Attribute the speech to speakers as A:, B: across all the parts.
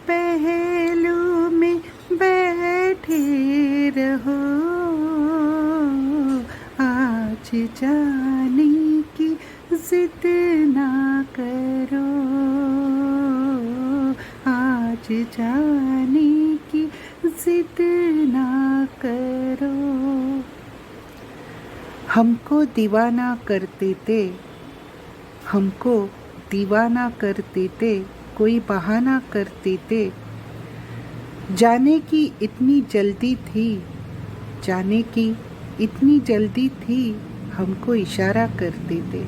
A: पहलू में बैठे रहो, आज जाने की जिद ना करो, आज जाने की जिद ना करो। हमको दीवाना करते थे, हमको दीवाना करते थे, कोई बहाना करते थे। जाने की इतनी जल्दी थी, जाने की इतनी जल्दी थी, हमको इशारा करते थे।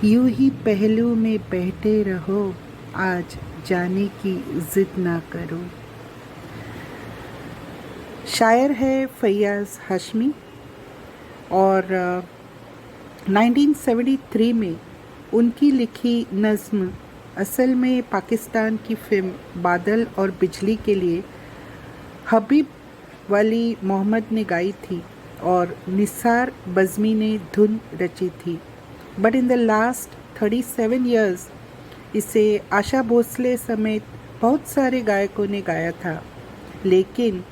A: यूं ही पहलू में बैठे रहो, आज जाने की जिद ना करो। शायर है फैयाज़ हाशमी और 1973 में उनकी लिखी नज़्म असल में पाकिस्तान की फिल्म बादल और बिजली के लिए हबीब वाली मोहम्मद ने गाई थी और निसार बज़मी ने धुन रची थी। But in the last 37 years इसे आशा भोसले समेत बहुत सारे गायकों ने गाया था, लेकिन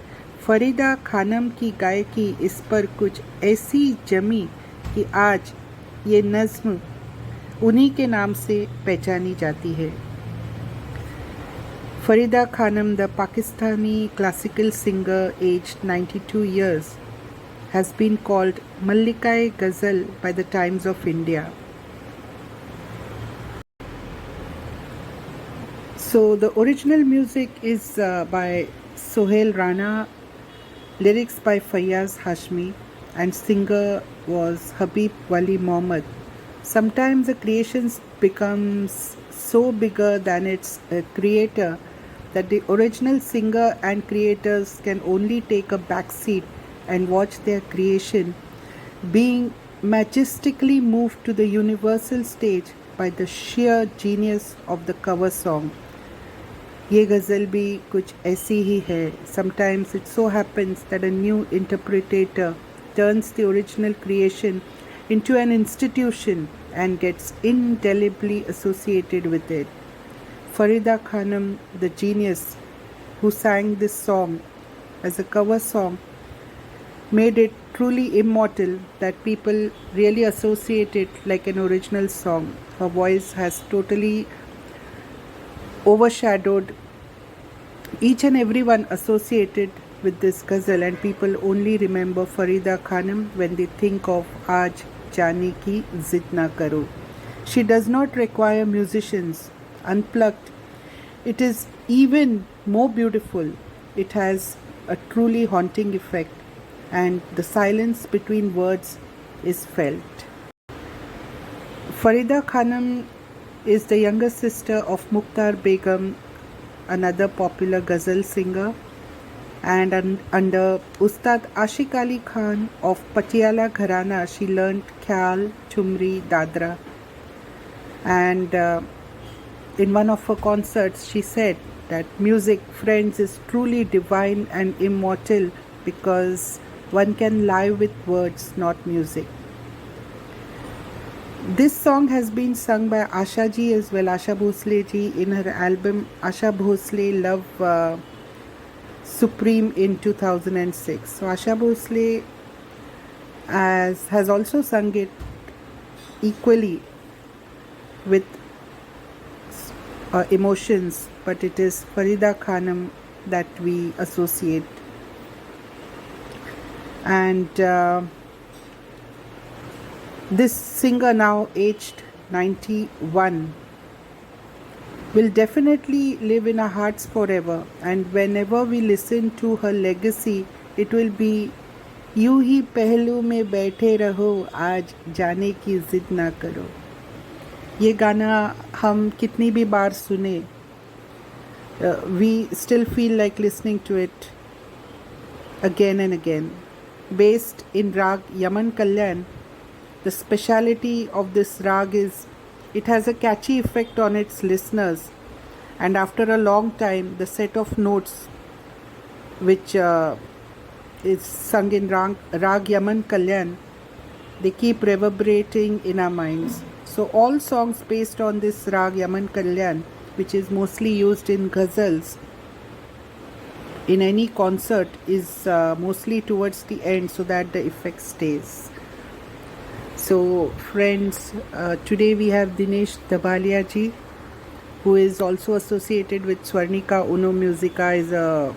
A: फरीदा खानम की गायकी इस पर कुछ ऐसी जमी कि आज ये नज़्म उन्हीं के नाम से पहचानी जाती है। Farida Khanum, the Pakistani classical singer aged 92 years, has been called Mallika-e Ghazal by the Times of India. So the original music is by Sohail Rana, lyrics by Fayyaz Hashmi, and singer was Habib Wali Mohammed. Sometimes the creations becomes so bigger than its creator that the original singer and creators can only take a back seat and watch their creation being majestically moved to the universal stage by the sheer genius of the cover song. ये गज़ल भी कुछ ऐसी ही है. Sometimes it so happens that a new interpretator turns the original creation into an institution and gets indelibly associated with it. Farida Khanum, the genius who sang this song as a cover song, made it truly immortal that people really associate it like an original song. Her voice has totally overshadowed each and everyone associated with this ghazal, and people only remember Farida Khanum when they think of Aaj Jaane Ki Zid Na Karo. She does not require musicians. Unplugged, it is even more beautiful. It has a truly haunting effect, and the silence between words is felt. Farida Khanum is the younger sister of Mukhtar Begum, another popular ghazal singer, and under Ustad Ashik Ali Khan of Patiala Gharana she learnt Khyal, Chumri, Dadra, and in one of her concerts she said that music, friends, is truly divine and immortal because one can lie with words, not music. This song has been sung by Asha ji as well, Asha Bhosle ji, in her album Asha Bhosle Love Supreme in 2006. So Asha Bhosle has also sung it equally with emotions, but it is Farida Khanum that we associate. And this singer, now aged 91, will definitely live in our hearts forever, and whenever we listen to her legacy, it will be यूं ही पहलू में बैठे रहो, आज जाने की जिद ना करो. ये गाना हम कितनी भी बार सुने, we still feel like listening to it again and again. Based in Rag Yaman Kalyan, the speciality of this rag is it has a catchy effect on its listeners, and after a long time the set of notes which is sung in Rag Yaman Kalyan, they keep reverberating in our minds. So all songs based on this Rag Yaman Kalyan which is mostly used in ghazals in any concert, is mostly towards the end so that the effect stays. So friends, today we have Dinesh Dabalia ji, who is also associated with Swarnika Uno Musica, is a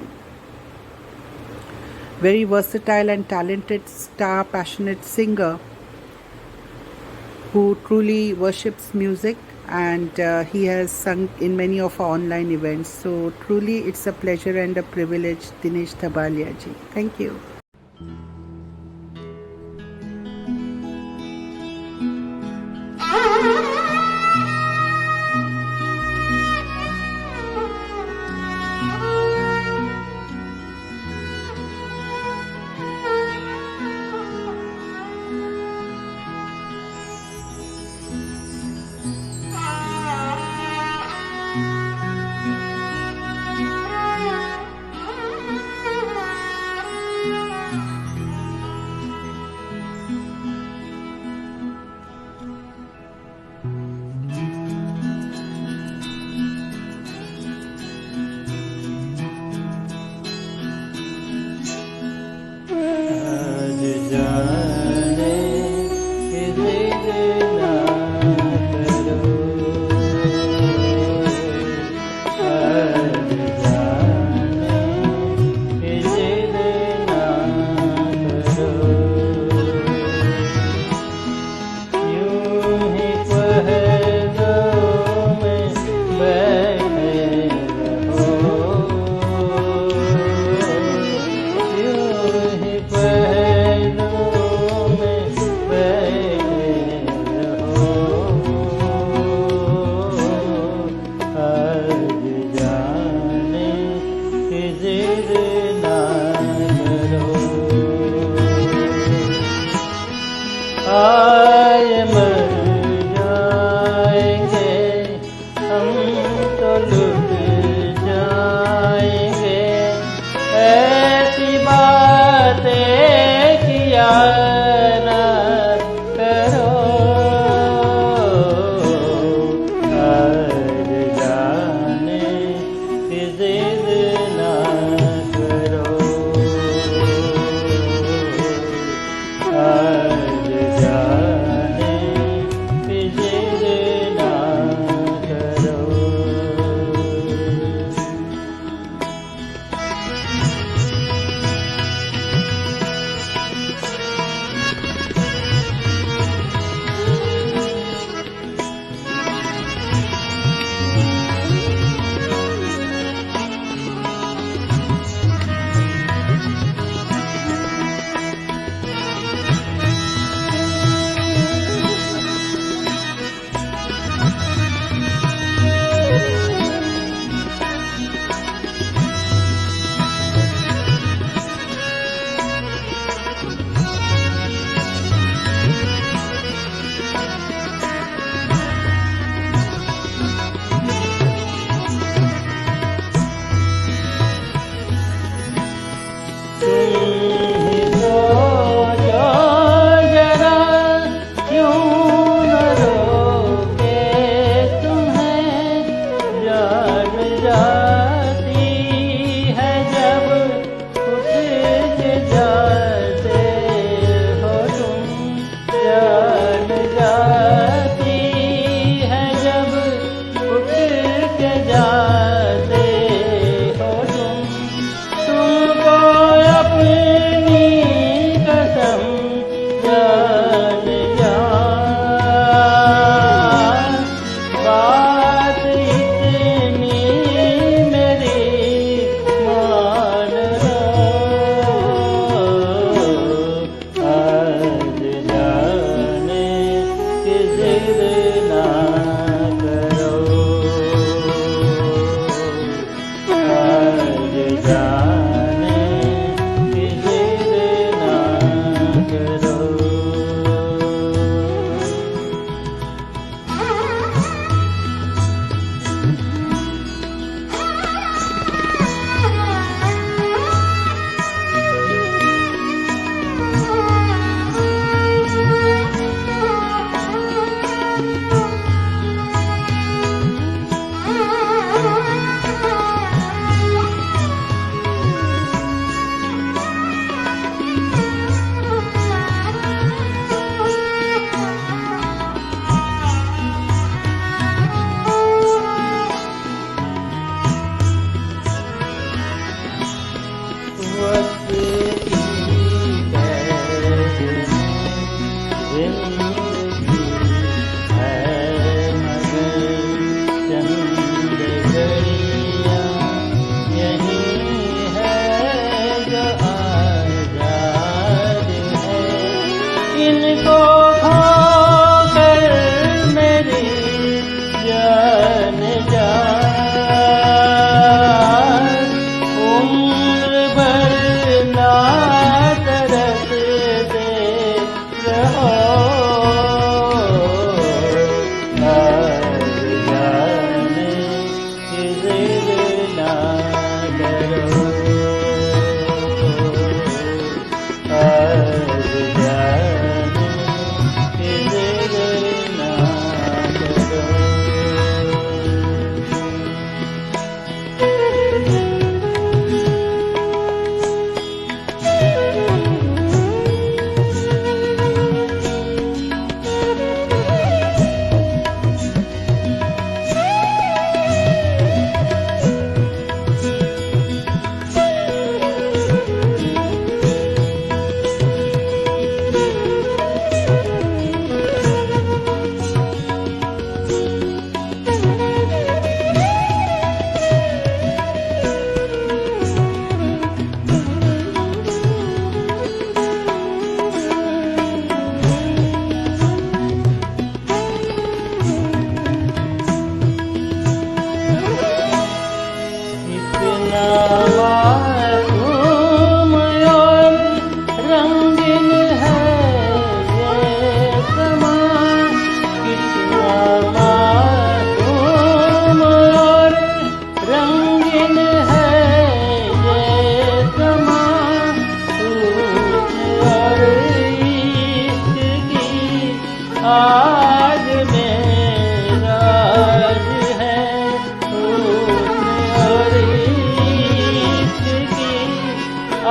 A: very versatile and talented star passionate singer who truly worships music, and he has sung in many of our online events. So truly it's a pleasure and a privilege, Dinesh Dabalia ji. Thank you.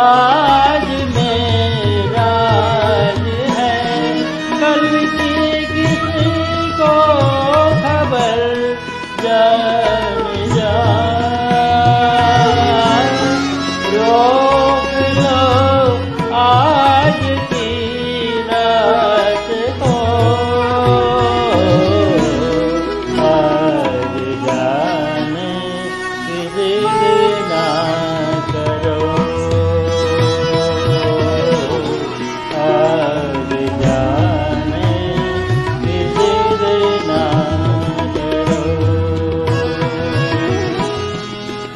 B: आज मेरा आज है, कल की किसी को खबर जान जा। रोक लो आज की रात को, आज जाने की जिद ना करो, आज जाने की जिद ना करो।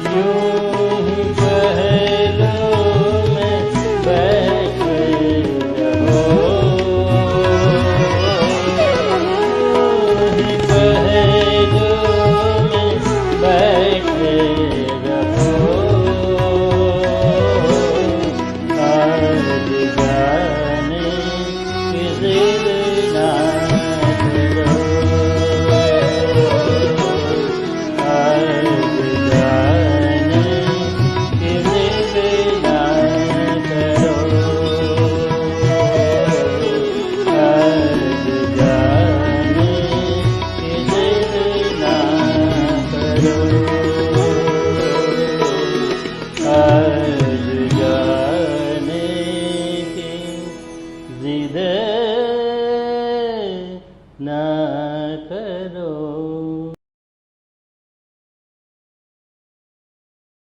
B: यूं ही पहलों में बैठे रहो, यूं ही पहलों में बैठे रहो, आज जाने की जिद ना करो, आज जाने की जिद ना करो, आज जाने की जिद ना करो, आज जाने की जिद ना करो।